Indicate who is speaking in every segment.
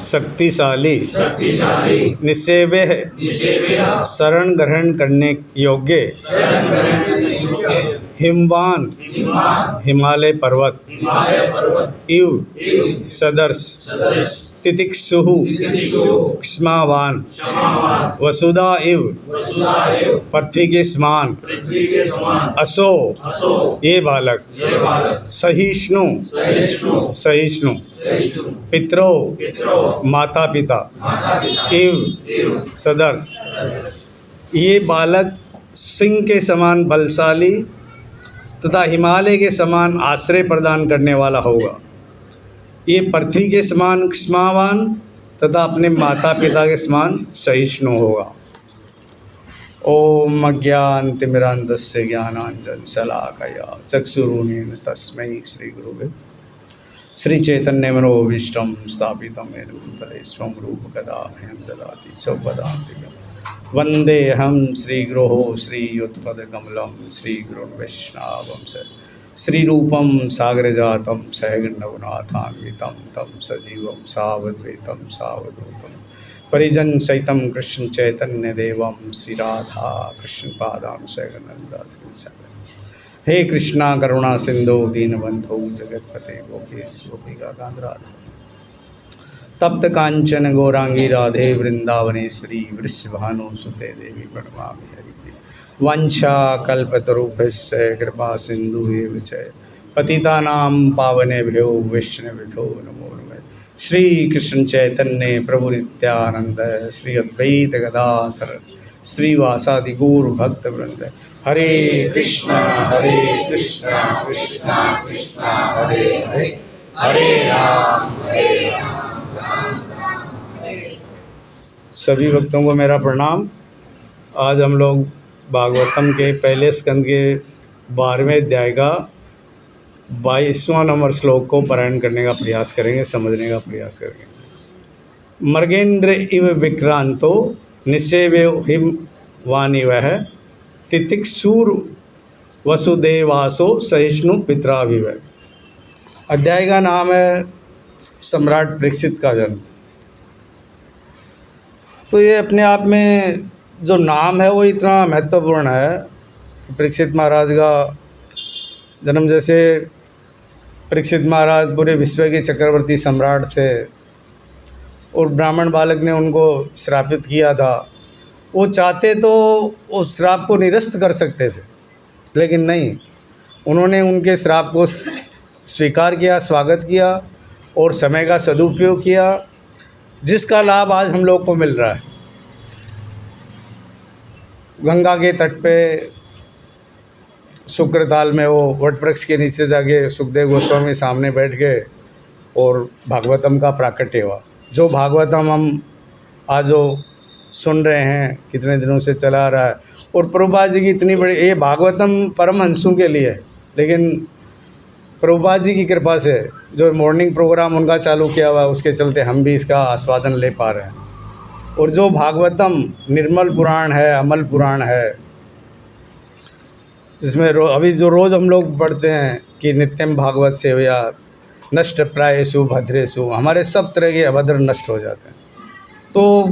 Speaker 1: शक्तिशाली निसेव्य शरण ग्रहण करने योग्य हिमवान हिमालय पर्वत इव सदर्श तितिक्षुः क्ष्मावान वसुधा इव पृथ्वी के समान असो ये बालक सहिष्णु पितरो माता पिता इव सदर्श ये बालक सिंह के समान बलशाली तथा हिमालय के समान आश्रय प्रदान करने वाला होगा। ये पृथ्वी के समान क्षमावान तथा अपने माता पिता के समान सहिष्णु होगा। ओम अज्ञानतिमिरान्धस्य ज्ञानाञ्जनशलाकया चक्षुरुन्मीलितं तस्मै श्री गुरुवे श्री चैतन्य मनोभीष्टं स्थापितं येन भूतले स्वं रूपकदा मह्यं ददाति स्वपदान्तिकं वन्देऽहं श्रीगुरोः श्रीयुतपदकमलं श्रीगुरुन् वैष्णवंश श्रीरूपं सागरजातं सहगणरघुनाथान्वितं तं सजीवं सावद्वैतं सावधूतं परिजन सहितं कृष्ण चैतन्य देवं श्री राधा कृष्ण पादां सहगणललिता श्री हे कृष्णा करुणा सिंधु दीनबंधो जगतपते गोपेश गोपिका कांत राधा तप्त कांचन गौरांगी राधे वृंदावनेश्वरी वृषभानुसुते देवी प्रणमामि हरिप्रिये वंशा कल्पतरुभ्यश्च कृपा सिन्धुभ्येव च पतितानां पावनेभ्यो वैष्णवेभ्यो नमो नमः। श्री कृष्ण चैतन्य प्रभु नित्यानंद श्री अद्वैत गदाधर श्रीवासादि गौर भक्त वृंद हरे कृष्णा कृष्णा कृष्णा हरे हरे हरे राम राम हरे। सभी भक्तों को मेरा प्रणाम। आज हम लोग भागवतम के पहले स्कंद के 12वें अध्याय का 22वां नंबर श्लोक को पारायण करने का प्रयास करेंगे, समझने का प्रयास करेंगे। मृगेंद्र इव विक्रांतो निसेव्यो हिमवानिवः तितिक्षुर वसुदेवासो सहिष्णु पितराभिव। अध्याय का नाम है सम्राट परीक्षित का जन्म। तो ये अपने आप में जो नाम है वो इतना महत्वपूर्ण है। परीक्षित महाराज का जन्म, जैसे परीक्षित महाराज पूरे विश्व के चक्रवर्ती सम्राट थे और ब्राह्मण बालक ने उनको श्रापित किया था। वो चाहते तो उस श्राप को निरस्त कर सकते थे, लेकिन नहीं, उन्होंने उनके श्राप को स्वीकार किया, स्वागत किया और समय का सदुपयोग किया, जिसका लाभ आज हम लोग को मिल रहा है। गंगा के तट पे शुक्रताल में वो वट वृक्ष के नीचे जाके सुखदेव गोस्वामी सामने बैठ गए और भागवतम का प्राकट्य हुआ। जो भागवतम हम आज जो सुन रहे हैं, कितने दिनों से चला रहा है, और प्रभुपाद जी की इतनी बड़ी, ये भागवतम परमहंसों के लिए है, लेकिन प्रभुपाद जी की कृपा से जो मॉर्निंग प्रोग्राम उनका चालू किया हुआ है, उसके चलते हम भी इसका आस्वादन ले पा रहे हैं। और जो भागवतम निर्मल पुराण है, अमल पुराण है, जिसमें अभी जो रोज़ हम लोग पढ़ते हैं कि नित्यम भागवत सेवया नष्ट प्रायेषु भद्रेषु, हमारे सब तरह के अभद्र नष्ट हो जाते हैं। तो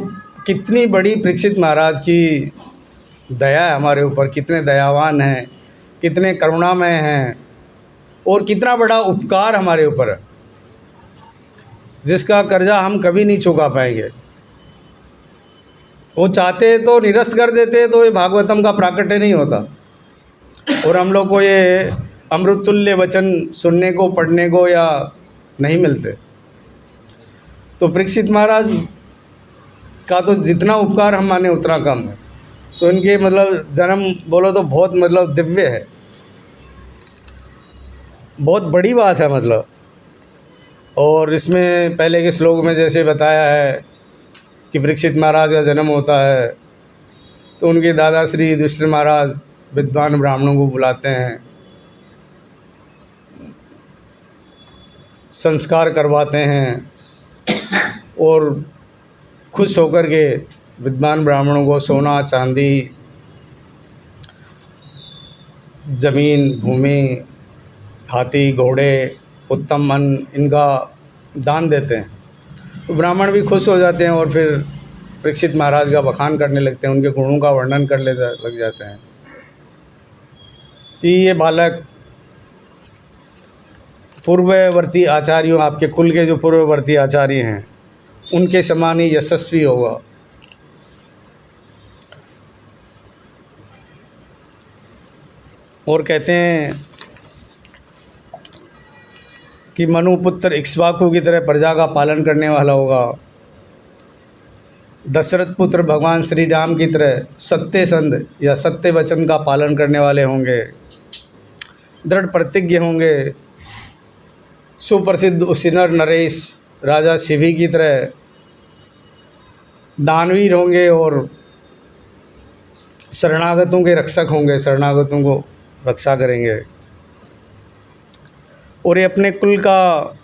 Speaker 1: कितनी बड़ी परीक्षित महाराज की दया है हमारे ऊपर, कितने दयावान हैं, कितने करुणामय हैं, और कितना बड़ा उपकार हमारे ऊपर है, जिसका कर्जा हम कभी नहीं चुका पाएंगे। वो चाहते तो निरस्त कर देते, तो ये भागवतम का प्राकट्य नहीं होता और हम लोग को ये अमृतुल्य वचन सुनने को, पढ़ने को या नहीं मिलते। तो परीक्षित महाराज का तो जितना उपकार हम माने उतना कम है। तो इनके मतलब जन्म बोलो तो बहुत मतलब दिव्य है, बहुत बड़ी बात है मतलब। और इसमें पहले के श्लोक में जैसे बताया है कि परीक्षित महाराज का जन्म होता है तो उनके दादा श्री युधिष्ठिर महाराज विद्वान ब्राह्मणों को बुलाते हैं, संस्कार करवाते हैं और खुश होकर के विद्वान ब्राह्मणों को सोना चांदी, जमीन, भूमि, हाथी, घोड़े, उत्तम अन्न, इनका दान देते हैं। तो ब्राह्मण भी खुश हो जाते हैं और फिर परीक्षित महाराज का बखान करने लगते हैं, उनके गुणों का वर्णन कर लग जाते हैं कि ये बालक पूर्ववर्ती आचार्यों, आपके कुल के जो पूर्ववर्ती आचार्य हैं उनके समान ही यशस्वी होगा। और कहते हैं कि मनुपुत्र इक्ष्वाकु की तरह प्रजा का पालन करने वाला होगा, दशरथ पुत्र भगवान श्री राम की तरह सत्य संध या सत्य वचन का पालन करने वाले होंगे, दृढ़ प्रतिज्ञ होंगे, सुप्रसिद्ध उसिनर नरेश राजा शिवी की तरह दानवीर होंगे और शरणागतों के रक्षक होंगे, शरणागतों को रक्षा करेंगे। और ये अपने कुल का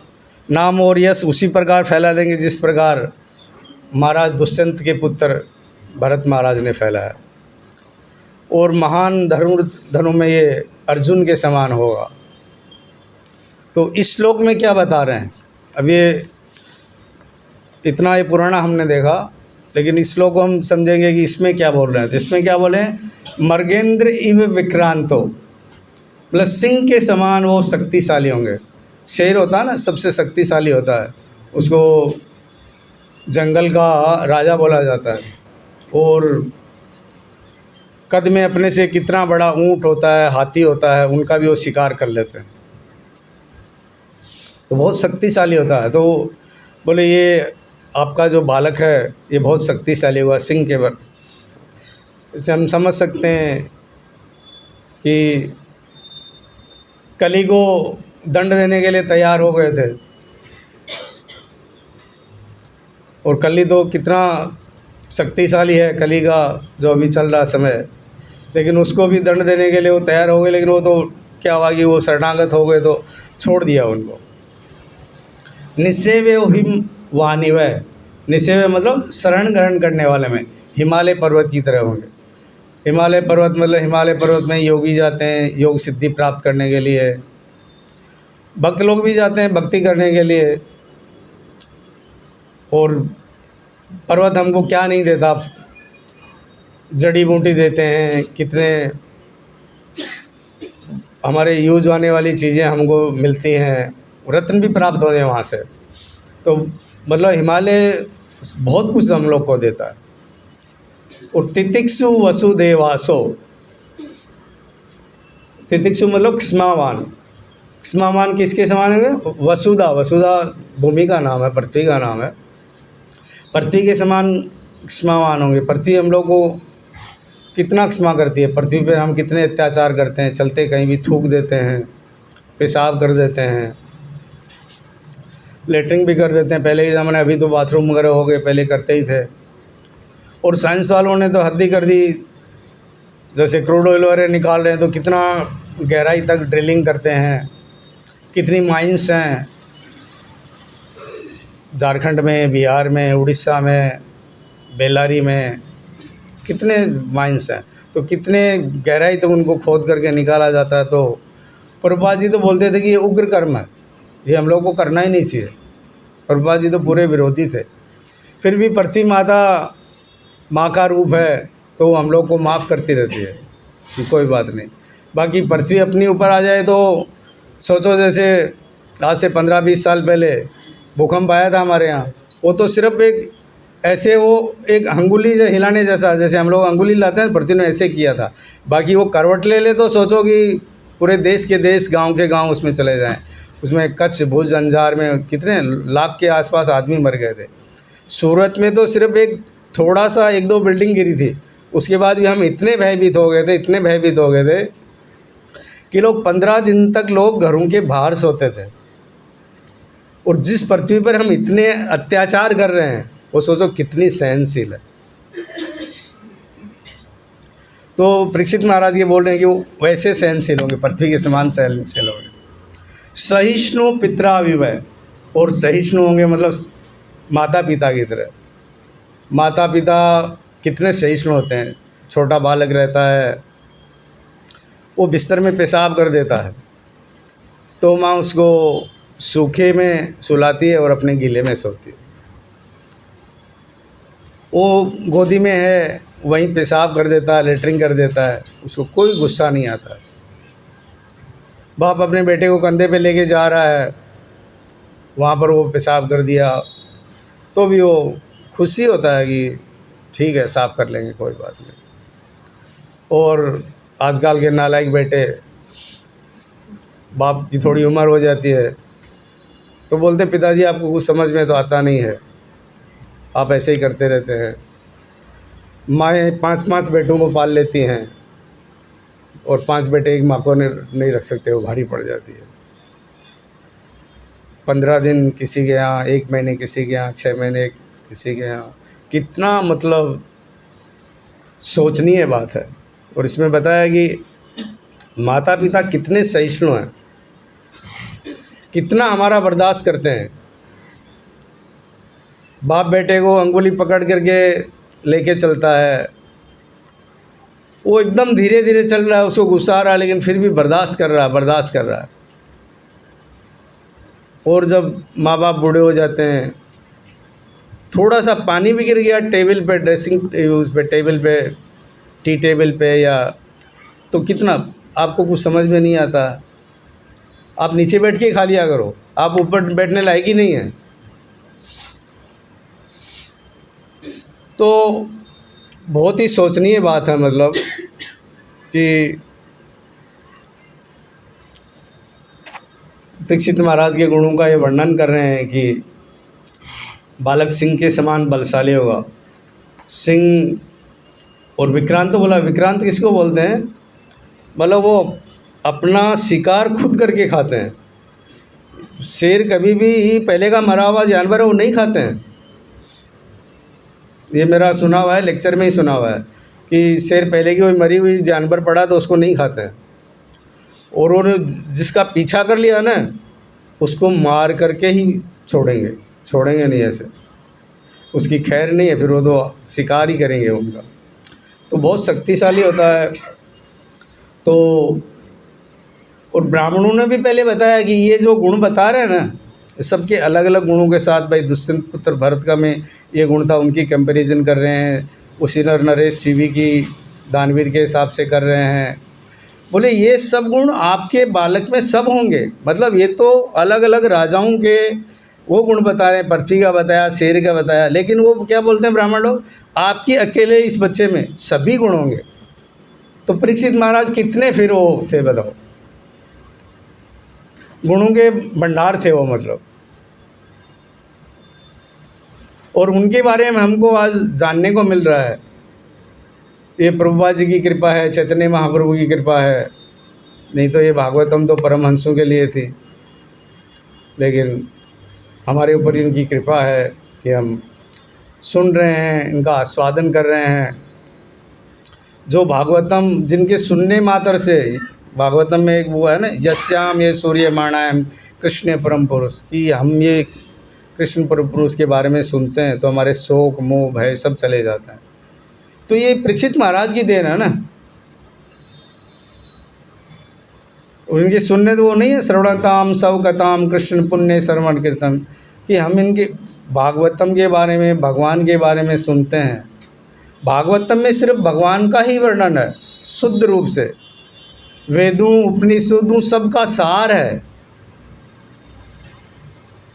Speaker 1: नाम और यश उसी प्रकार फैला देंगे जिस प्रकार महाराज दुष्यंत के पुत्र भरत महाराज ने फैलाया। और महान धनुर्धरों में ये अर्जुन के समान होगा। तो इस श्लोक में क्या बता रहे हैं? अब ये इतना ये पुराना हमने देखा, लेकिन इस श्लोक को हम समझेंगे कि इसमें क्या बोल रहे हैं। तो इसमें क्या बोले हैं? मर्गेंद्र इव विक्रांतो, प्लस सिंह के समान वो शक्तिशाली होंगे। शेर होता है ना, सबसे शक्तिशाली होता है, उसको जंगल का राजा बोला जाता है। और कद में अपने से कितना बड़ा ऊंट होता है, हाथी होता है, उनका भी वो शिकार कर लेते हैं, तो बहुत शक्तिशाली होता है। तो बोले ये आपका जो बालक है ये बहुत शक्तिशाली हुआ सिंह के वर्ष। इससे हम समझ सकते हैं कि कली को दंड देने के लिए तैयार हो गए थे, और कली तो कितना शक्तिशाली है, कली का जो अभी चल रहा समय, लेकिन उसको भी दंड देने के लिए वो तैयार हो गए। लेकिन वो तो क्या हुआ कि वो शरणागत हो गए, तो छोड़ दिया उनको। निसेव्य हिम वानिवय, निसेव्य मतलब शरण ग्रहण करने वाले में हिमालय पर्वत की तरह होंगे। हिमालय पर्वत मतलब हिमालय पर्वत में योगी जाते हैं योग सिद्धि प्राप्त करने के लिए, भक्त लोग भी जाते हैं भक्ति करने के लिए। और पर्वत हमको क्या नहीं देता, जड़ी बूटी देते हैं, कितने हमारे यूज होने वाली चीज़ें हमको मिलती हैं, रत्न भी प्राप्त होते हैं वहाँ से। तो मतलब हिमालय बहुत कुछ हम लोग को देता है। और तितिक्षु वसुदेवासो, तितिक्षु मतलब क्षमावान, क्षमावान किसके समान है? वसुधा, वसुधा भूमि का नाम है, पृथ्वी का नाम है। पृथ्वी के समान क्षमावान होंगे। पृथ्वी हम लोग को कितना क्षमा करती है, पृथ्वी पे हम कितने अत्याचार करते हैं, चलते कहीं भी थूक देते हैं, पेशाब कर देते हैं, लेटरिंग भी कर देते हैं। पहले के ज़माने, अभी तो बाथरूम वगैरह हो गए, पहले करते ही थे। और साइंस वालों ने तो हद ही कर दी, जैसे क्रूड ऑयल वगैरह निकाल रहे हैं तो कितना गहराई तक ड्रिलिंग करते हैं, कितनी माइंस हैं झारखंड में, बिहार में, उड़ीसा में, बेल्लारी में, कितने माइंस हैं। तो कितने गहराई तक उनको खोद करके निकाला जाता है। तो प्रभुपाद जी तो बोलते थे कि ये उग्र कर्म है, ये हम लोग को करना ही नहीं चाहिए। प्रभुपाद जी तो पूरे विरोधी थे। फिर भी पृथ्वी माता माँ का रूप है, तो हम लोग को माफ़ करती रहती है कि कोई बात नहीं। बाकी पृथ्वी अपनी ऊपर आ जाए तो सोचो, जैसे आज से 15-20 साल पहले भूकंप आया था हमारे यहाँ, वो तो सिर्फ एक ऐसे, वो एक अंगुली हिलाने जैसा, जैसे हम लोग अंगुली लाते हैं, पृथ्वी ने ऐसे किया था। बाकी वो करवट ले ले तो सोचो कि पूरे देश के देश, गांव के गांव उसमें चले जाएं। उसमें कच्छ, भुज, अंजार में कितने लाख के आसपास आदमी मर गए थे। सूरत में तो सिर्फ एक थोड़ा सा 1-2 बिल्डिंग गिरी थी, उसके बाद भी हम इतने भयभीत हो गए थे, इतने भयभीत हो गए थे कि लोग 15 दिन तक लोग घरों के बाहर सोते थे। और जिस पृथ्वी पर हम इतने अत्याचार कर रहे हैं, वो सोचो कितनी सहनशील है। तो परीक्षित महाराज ये बोल रहे हैं कि वो वैसे सहनशील होंगे, पृथ्वी के समान सहनशील होंगे। सहिष्णु पितराविवय, और सहिष्णु होंगे मतलब माता पिता की तरह। माता पिता कितने सहिष्णु होते हैं। छोटा बालक रहता है, वो बिस्तर में पेशाब कर देता है तो माँ उसको सूखे में सुलाती है और अपने गीले में सोती है। वो गोदी में है, वहीं पेशाब कर देता है, लेटरिन कर देता है, उसको कोई गुस्सा नहीं आता। बाप अपने बेटे को कंधे पे लेके जा रहा है, वहाँ पर वो पेशाब कर दिया तो भी वो खुशी होता है कि ठीक है साफ़ कर लेंगे, कोई बात नहीं। और आजकल के नालायक बेटे, बाप की थोड़ी उम्र हो जाती है तो बोलते पिताजी आपको कुछ समझ में तो आता नहीं है, आप ऐसे ही करते रहते हैं। माएँ 5-5 बेटों को पाल लेती हैं और 5 बेटे एक माँ को नहीं रख सकते, वो भारी पड़ जाती है। 15 दिन किसी के यहाँ, 1 महीने किसी के यहाँ, 6 महीने किसी के यहाँ, कितना मतलब सोचनीय बात है। और इसमें बताया कि माता पिता कितने सहिष्णु हैं, कितना हमारा बर्दाश्त करते हैं। बाप बेटे को अंगुली पकड़ करके लेके चलता है, वो एकदम धीरे धीरे चल रहा है, उसको गुस्सा आ रहा है लेकिन फिर भी बर्दाश्त कर रहा है। और जब माँ बाप बूढ़े हो जाते हैं, थोड़ा सा पानी भी गिर गया टेबल पे, ड्रेसिंग उस पे, टेबल पे, टी टेबल पे, या तो कितना आपको कुछ समझ में नहीं आता, आप नीचे बैठ के खा लिया करो, आप ऊपर बैठने लायक ही नहीं है। तो बहुत ही सोचनीय बात है, मतलब कि परीक्षित महाराज के गुणों का ये वर्णन कर रहे हैं कि बालक सिंह के समान बलशाली होगा। सिंह और विक्रांत, तो बोला विक्रांत किसको बोलते हैं, मतलब वो अपना शिकार खुद करके खाते हैं। शेर कभी भी पहले का मरा हुआ जानवर है वो नहीं खाते हैं, ये मेरा सुना हुआ है, लेक्चर में ही सुना हुआ है कि शेर पहले की कोई मरी हुई जानवर पड़ा तो उसको नहीं खाते हैं, और उन्होंने जिसका पीछा कर लिया ना उसको मार करके ही छोड़ेंगे नहीं, ऐसे उसकी खैर नहीं है, फिर वो तो शिकार ही करेंगे उनका। तो बहुत शक्तिशाली होता है। तो और ब्राह्मणों ने भी पहले बताया कि ये जो गुण बता रहे हैं ना, सबके अलग अलग गुणों के साथ, भाई दुष्यंत पुत्र भरत का में ये गुण था, उनकी कंपैरिजन कर रहे हैं, उसी नरेश सीवी की दानवीर के हिसाब से कर रहे हैं। बोले ये सब गुण आपके बालक में सब होंगे, मतलब ये तो अलग अलग राजाओं के वो गुण बता रहे हैं, पृथ्वी का बताया, शेर का बताया, लेकिन वो क्या बोलते हैं ब्राह्मण लोग, आपकी अकेले इस बच्चे में सभी गुण होंगे। तो परीक्षित महाराज कितने फिर वो थे बताओ, गुणों के भंडार थे वो, मतलब। और उनके बारे में हमको आज जानने को मिल रहा है, ये प्रभुपाद जी की कृपा है, चैतन्य महाप्रभु की कृपा है, नहीं तो ये भागवतम तो परमहंसों के लिए थी, लेकिन हमारे ऊपर इनकी कृपा है कि हम सुन रहे हैं, इनका आस्वादन कर रहे हैं। जो भागवतम जिनके सुनने मात्र से, भागवतम में एक वो है ना, यस्याम ये सूर्यमाणायम कृष्ण परम पुरुष, कि हम ये कृष्ण परम पुरुष के बारे में सुनते हैं तो हमारे शोक मोह भय सब चले जाते हैं। तो ये परीक्षित महाराज की देन है ना, उनके सुनने तो वो नहीं है श्रवणताम सवकताम कृष्ण पुण्य श्रवण कीर्तन, कि हम इनके भागवतम के बारे में, भगवान के बारे में सुनते हैं। भागवतम में सिर्फ भगवान का ही वर्णन है शुद्ध रूप से, वेदों उपनिषदों सबका सार है,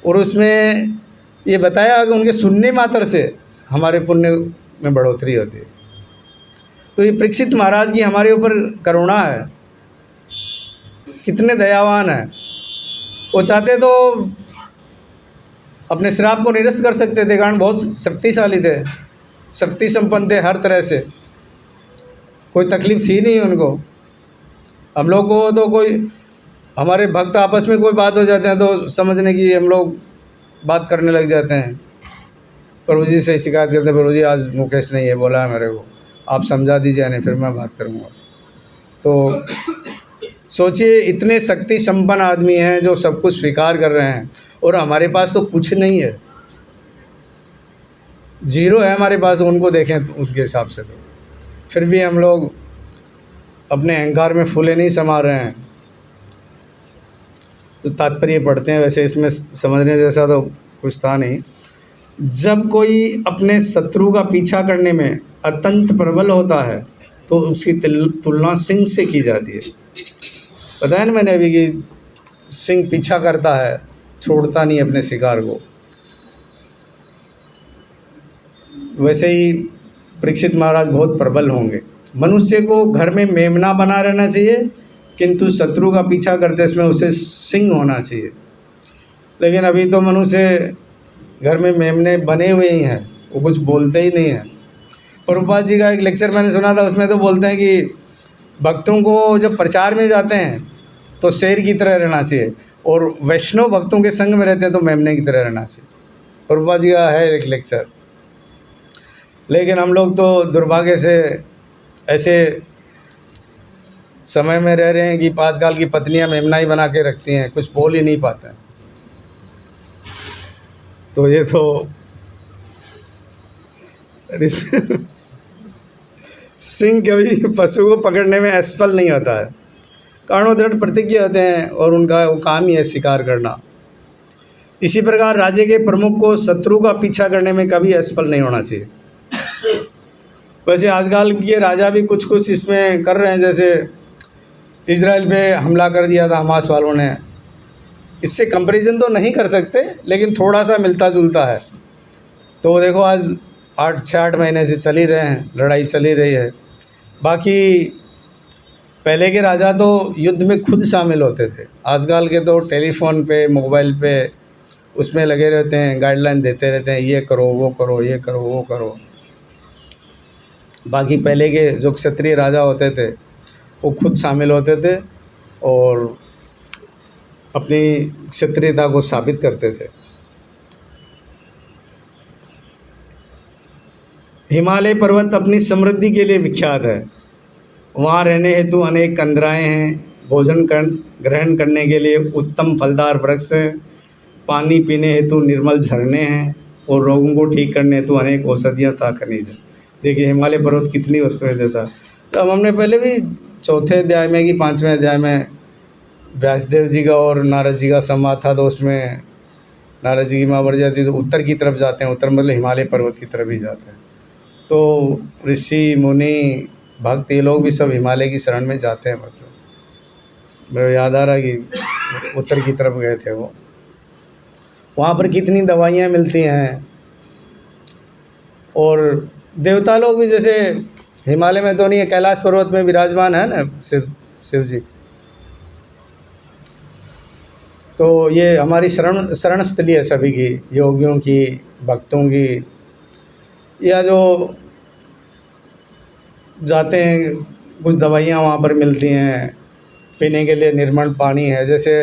Speaker 1: और उसमें ये बताया कि उनके सुनने मात्र से हमारे पुण्य में बढ़ोतरी होती है। तो ये परीक्षित महाराज की हमारे ऊपर करुणा है, कितने दयावान हैं। वो चाहते तो अपने श्राप को निरस्त कर सकते थे, कारण बहुत शक्तिशाली थे, शक्ति संपन्न थे हर तरह से, कोई तकलीफ़ थी नहीं उनको। हम लोग को तो कोई, हमारे भक्त आपस में कोई बात हो जाते हैं तो समझने की हम लोग बात करने लग जाते हैं, प्रभु जी से शिकायत करते हैं, प्रभु जी आज मुकेश ने ये बोला है मेरे को, आप समझा दीजिए, नहीं फिर मैं बात करूँगा। तो सोचिए इतने शक्ति संपन्न आदमी हैं जो सब कुछ स्वीकार कर रहे हैं, और हमारे पास तो कुछ नहीं है, जीरो है हमारे पास। उनको देखें तो उसके हिसाब से तो फिर भी हम लोग अपने अहंकार में फूले नहीं समा रहे हैं। तो तात्पर्य पढ़ते हैं, वैसे इसमें समझने जैसा तो कुछ था नहीं, जब कोई अपने शत्रु का पीछा करने में अत्यंत प्रबल होता है तो उसकी तुलना सिंह से की जाती है। बताया ना मैंने अभी कि सिंह पीछा करता है, छोड़ता नहीं अपने शिकार को। वैसे ही परीक्षित महाराज बहुत प्रबल होंगे। मनुष्य को घर में मेमना बना रहना चाहिए, किंतु शत्रु का पीछा करते समय उसे सिंह होना चाहिए। लेकिन अभी तो मनुष्य घर में मेमने बने हुए ही हैं, वो कुछ बोलते ही नहीं हैं। प्रभुपाद जी का एक लेक्चर मैंने सुना था, उसमें तो बोलते हैं कि भक्तों को जब प्रचार में जाते हैं तो शेर की तरह रहना चाहिए, और वैष्णव भक्तों के संग में रहते हैं तो मेमने की तरह रहना चाहिए। प्रभुपाद जी का है एक लेक्चर। लेकिन हम लोग तो दुर्भाग्य से ऐसे समय में रह रहे हैं कि आजकल की पत्नियां मेमना ही बना के रखती हैं, कुछ बोल ही नहीं पाते हैं। तो ये तो सिंह कभी पशु को पकड़ने में असफल नहीं होता है, कारण वो दृढ़ प्रतिज्ञ होते हैं और उनका वो काम ही है शिकार करना। इसी प्रकार राजे के प्रमुख को शत्रु का पीछा करने में कभी असफल नहीं होना चाहिए। वैसे आजकल के राजा भी कुछ कुछ इसमें कर रहे हैं, जैसे इजराइल पे हमला कर दिया था हमास वालों ने। इससे कंपैरिजन तो नहीं कर सकते, लेकिन थोड़ा सा मिलता जुलता है। तो देखो आज 6-8 महीने से चल ही रहे हैं, लड़ाई चल ही रही है। बाकी पहले के राजा तो युद्ध में खुद शामिल होते थे, आजकल के तो टेलीफोन पे, मोबाइल पे उसमें लगे रहते हैं, गाइडलाइन देते रहते हैं, ये करो वो करो, ये करो वो करो। बाकी पहले के जो क्षत्रिय राजा होते थे वो खुद शामिल होते थे और अपनी क्षत्रियता को साबित करते थे। हिमालय पर्वत अपनी समृद्धि के लिए विख्यात है। वहाँ रहने हेतु अनेक कंदराएँ हैं, भोजन ग्रहण करने के लिए उत्तम फलदार वृक्ष है, पानी पीने हेतु निर्मल झरने हैं और रोगों को ठीक करने हेतु अनेक औषधियाँ तथा खनिज हैं। देखिए हिमालय पर्वत कितनी वस्तुएं देता है। तो अब हमने पहले भी 4थे अध्याय में कि 5वें अध्याय में व्यासदेव जी का और नारद जी का संवाद था, तो उसमें नारद जी की माँ बढ़ जाती तो उत्तर की तरफ जाते हैं, उत्तर मतलब हिमालय पर्वत की तरफ ही जाते हैं। तो ऋषि मुनि भक्त ये लोग भी सब हिमालय की शरण में जाते हैं। मतलब मेरे याद आ रहा कि उत्तर की तरफ गए थे वो। वहाँ पर कितनी दवाइयाँ मिलती हैं, और देवता लोग भी जैसे हिमालय में तो नहीं है, कैलाश पर्वत में विराजमान है ना शिव जी। तो ये हमारी शरण स्थली है सभी की, योगियों की, भक्तों की। या जो जाते हैं कुछ दवाइयाँ वहाँ पर मिलती हैं, पीने के लिए निर्मल पानी है। जैसे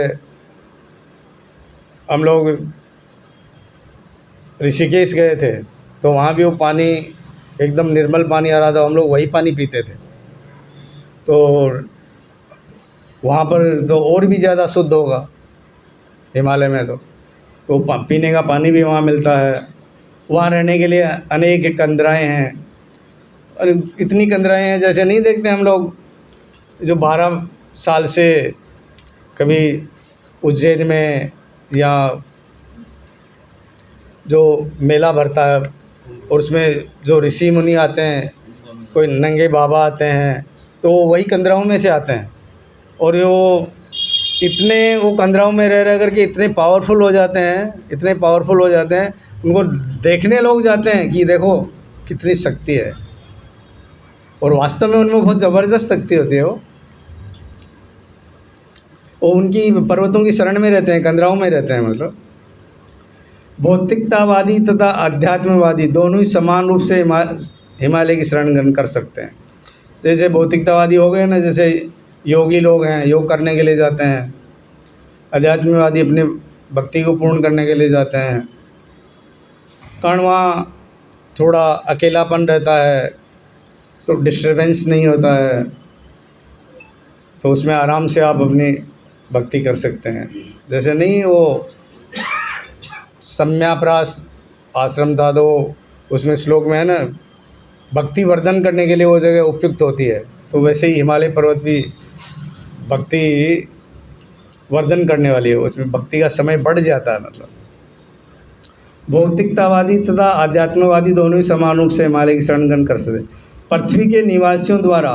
Speaker 1: हम लोग ऋषिकेश गए थे तो वहाँ भी वो पानी एकदम निर्मल पानी आ रहा था, हम लोग वही पानी पीते थे। तो वहाँ पर तो और भी ज़्यादा शुद्ध होगा हिमालय में। तो पीने का पानी भी वहाँ मिलता है। वहाँ रहने के लिए अनेक कंदराएँ हैं, और इतनी कंदराएँ हैं जैसे नहीं देखते हम लोग जो 12 साल से कभी उज्जैन में या जो मेला भरता है और उसमें जो ऋषि मुनि आते हैं, कोई नंगे बाबा आते हैं, तो वही कंदराओं में से आते हैं। और वो कंदराओं में रह करके इतने पावरफुल हो जाते हैं, उनको देखने लोग जाते हैं कि देखो कितनी शक्ति है, और वास्तव में उनमें बहुत ज़बरदस्त शक्ति होती है। वो उनकी पर्वतों की शरण में रहते हैं, कंदराओं में रहते हैं। मतलब भौतिकतावादी तथा अध्यात्मवादी दोनों ही समान रूप से हिमालय की शरण ग्रहण कर सकते हैं। जैसे भौतिकतावादी हो गए ना, जैसे योगी लोग हैं, योग करने के लिए जाते हैं। अध्यात्मवादी अपने भक्ति को पूर्ण करने के लिए जाते हैं, कारण वहाँ थोड़ा अकेलापन रहता है, तो डिस्टर्बेंस नहीं होता है, तो उसमें आराम से आप अपनी भक्ति कर सकते हैं। जैसे नहीं वो सम्याप्रास आश्रम था, तो उसमें श्लोक में है ना, भक्ति वर्धन करने के लिए वो जगह उपयुक्त होती है। तो वैसे ही हिमालय पर्वत भी भक्ति वर्धन करने वाली है, उसमें भक्ति का समय बढ़ जाता है। मतलब भौतिकतावादी तथा आध्यात्मवादी दोनों ही समान रूप से हिमालय की शरण ग्रहण कर सकते। पृथ्वी के निवासियों द्वारा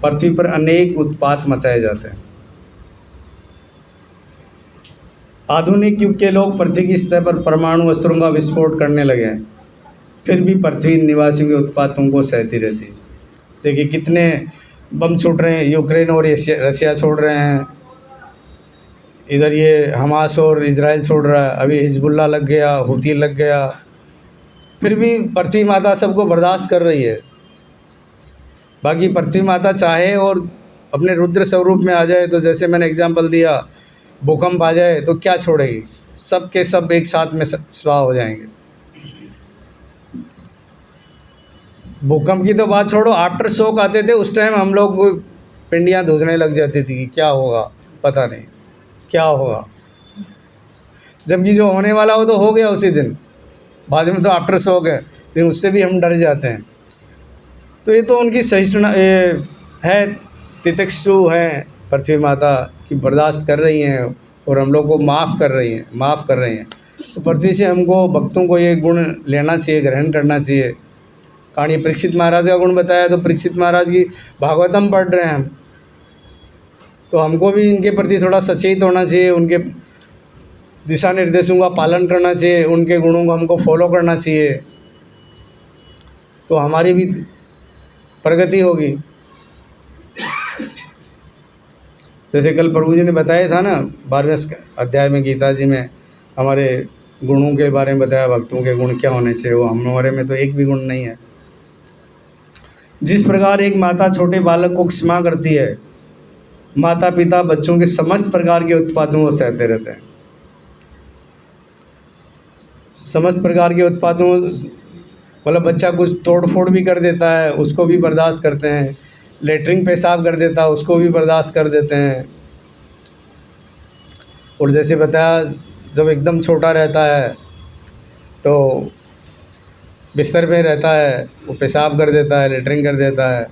Speaker 1: पृथ्वी पर अनेक उत्पात मचाए जाते हैं। आधुनिक युग के लोग पृथ्वी की सतह पर परमाणु अस्त्रों का विस्फोट करने लगे हैं, फिर भी पृथ्वी निवासियों के उत्पातों को सहती रहती है। देखिए कितने बम छूट रहे हैं, यूक्रेन और रसिया छोड़ रहे हैं, इधर ये हमास और इजराइल छोड़ रहा है, अभी हिजबुल्ला लग गया, हुती लग गया, फिर भी पृथ्वी माता सबको बर्दाश्त कर रही है। बाकी पृथ्वी माता चाहे और अपने रुद्र स्वरूप में आ जाए तो जैसे मैंने एग्जांपल दिया, भूकंप आ जाए तो क्या छोड़ेगी, सब के सब एक साथ में स्वाह हो जाएंगे। भूकंप की तो बात छोड़ो, आफ्टर शॉक आते थे उस टाइम हम लोग को पिंडियाँ धुसने लग जाती थी कि क्या होगा, पता नहीं क्या होगा, जबकि जो होने वाला हो तो हो गया उसी दिन, बाद में तो आफ्टर शॉक है, लेकिन उससे भी हम डर जाते हैं। तो ये तो उनकी सहिष्णुता है, तितिक्षु हैं पृथ्वी माता की, बर्दाश्त कर रही हैं और हम लोग को माफ़ कर रही हैं। तो पृथ्वी से हमको भक्तों को ये गुण लेना चाहिए, ग्रहण करना चाहिए। कहानी परीक्षित महाराज का गुण बताया, तो परीक्षित महाराज की भागवतम पढ़ रहे हैं हम, तो हमको भी इनके प्रति थोड़ा सचेत होना चाहिए, उनके दिशा निर्देशों का पालन करना चाहिए, उनके गुणों को हमको फॉलो करना चाहिए, तो हमारी भी प्रगति होगी। जैसे कल प्रभु जी ने बताया था ना 12वें अध्याय में गीता जी में हमारे गुणों के बारे में बताया, भक्तों के गुण क्या होने चाहिए, वो हमारे में तो एक भी गुण नहीं है। जिस प्रकार एक माता छोटे बालक को क्षमा करती है, माता पिता बच्चों के समस्त प्रकार के उत्पातों को सहते रहते हैं। समस्त प्रकार के उत्पातों मतलब बच्चा कुछ तोड़ फोड़ भी कर देता है उसको भी बर्दाश्त करते हैं, लेटरिन पेशाब कर देता है उसको भी बर्दाश्त कर देते हैं। और जैसे बताया जब एकदम छोटा रहता है तो बिस्तर पे रहता है, वो पेशाब कर देता है, लेटरिन कर देता है,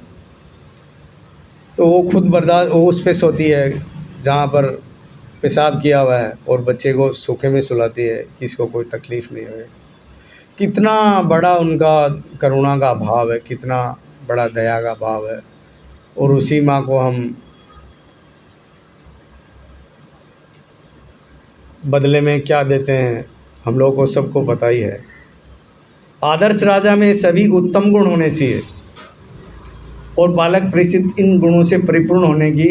Speaker 1: तो वो खुद बर्दाश्त, वो उस पे सोती है जहाँ पर पेशाब किया हुआ है, और बच्चे को सूखे में सुलाती है कि इसको कोई तकलीफ़ नहीं होए। कितना बड़ा उनका करुणा का भाव है, कितना बड़ा दया का भाव है। और उसी माँ को हम बदले में क्या देते हैं हम लोगों को सबको पता ही है। आदर्श राजा में सभी उत्तम गुण होने चाहिए और बालक परीक्षित इन गुणों से परिपूर्ण होने की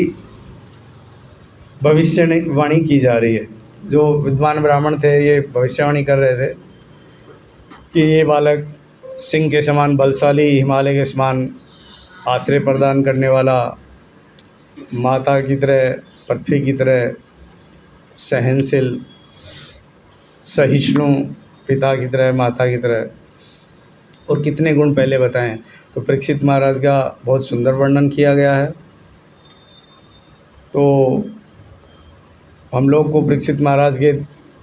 Speaker 1: भविष्यवाणी की जा रही है। जो विद्वान ब्राह्मण थे ये भविष्यवाणी कर रहे थे कि ये बालक सिंह के समान बलशाली, हिमालय के समान आश्रय प्रदान करने वाला, माता की तरह, पृथ्वी की तरह सहनशील, सहिष्णु, पिता की तरह, माता की तरह, और कितने गुण पहले बताएं। तो परीक्षित महाराज का बहुत सुंदर वर्णन किया गया है। तो हम लोग को परीक्षित महाराज के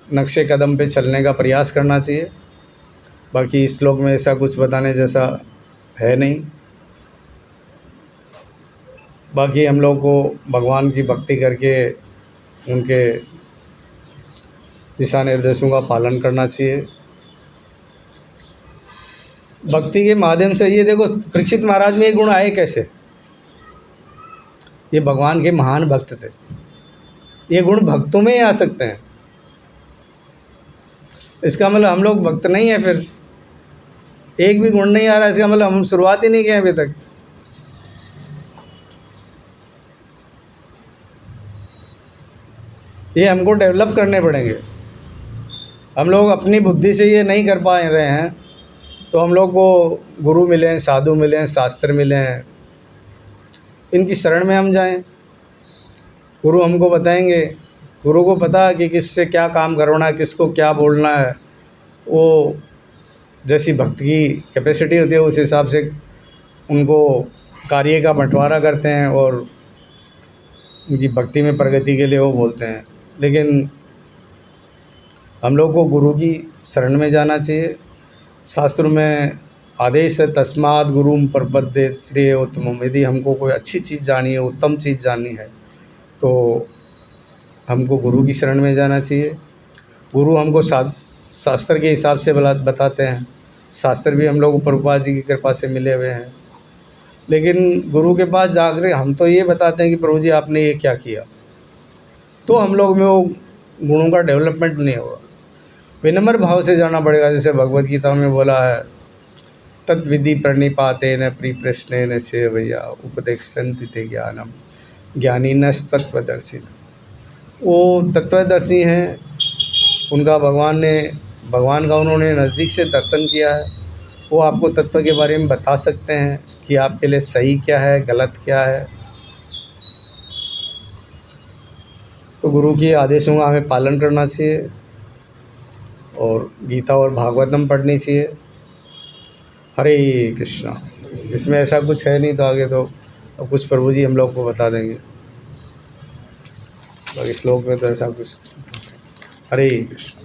Speaker 1: नक्शे कदम पे चलने का प्रयास करना चाहिए। बाकी इस श्लोक में ऐसा कुछ बताने जैसा है नहीं। बाकी हम लोग को भगवान की भक्ति करके उनके दिशा निर्देशों का पालन करना चाहिए। भक्ति के माध्यम से ये देखो परीक्षित महाराज में ये गुण आए कैसे, ये भगवान के महान भक्त थे, ये गुण भक्तों में ही आ सकते हैं। इसका मतलब हम लोग भक्त नहीं है, फिर एक भी गुण नहीं आ रहा, इसका मतलब हम शुरुआत ही नहीं किए अभी तक। ये हमको डेवलप करने पड़ेंगे। हम लोग अपनी बुद्धि से ये नहीं कर पा रहे हैं, तो हम लोग को गुरु मिले, साधु मिले, शास्त्र मिले हैं, इनकी शरण में हम जाएं। गुरु हमको बताएंगे, गुरु को पता है कि किससे क्या काम करवाना है, किसको क्या बोलना है। वो जैसी भक्ति की कैपेसिटी होती है उस हिसाब से उनको कार्य का बंटवारा करते हैं और उनकी भक्ति में प्रगति के लिए वो बोलते हैं। लेकिन हम लोग को गुरु की शरण में जाना चाहिए। शास्त्रों में आदेश है तस्मात् गुरुम प्रपद्येत श्रेय उत्तमम। यदि हमको कोई अच्छी चीज़ जाननी है, उत्तम चीज़ जाननी है, तो हमको गुरु की शरण में जाना चाहिए। गुरु हमको शास्त्र के हिसाब से बताते हैं। शास्त्र भी हम लोग को प्रभुपाद जी की कृपा से मिले हुए हैं, लेकिन गुरु के पास जाकर हम तो ये बताते हैं कि प्रभु जी आपने ये क्या किया, तो हम लोग में वो गुणों का डेवलपमेंट नहीं होगा। विनम्र भाव से जाना पड़ेगा। जैसे भगवद गीता में बोला है, तत्विधि प्रणिपाते न प्रिप्रश्ने न सेवया उपदेक्षन्ति ते ज्ञानम ज्ञानिनस्तत्वदर्शी। वो तत्वदर्शी हैं, उनका भगवान का उन्होंने नज़दीक से दर्शन किया है। वो आपको तत्व के बारे में बता सकते हैं कि आपके लिए सही क्या है, गलत क्या है। तो गुरु के आदेशों का हमें पालन करना चाहिए और गीता और भागवतम पढ़नी चाहिए। हरे कृष्णा। इसमें ऐसा कुछ है नहीं, तो आगे तो अब कुछ प्रभु जी हम लोग को बता देंगे। बाकी श्लोक में तो ऐसा कुछ। हरे कृष्णा।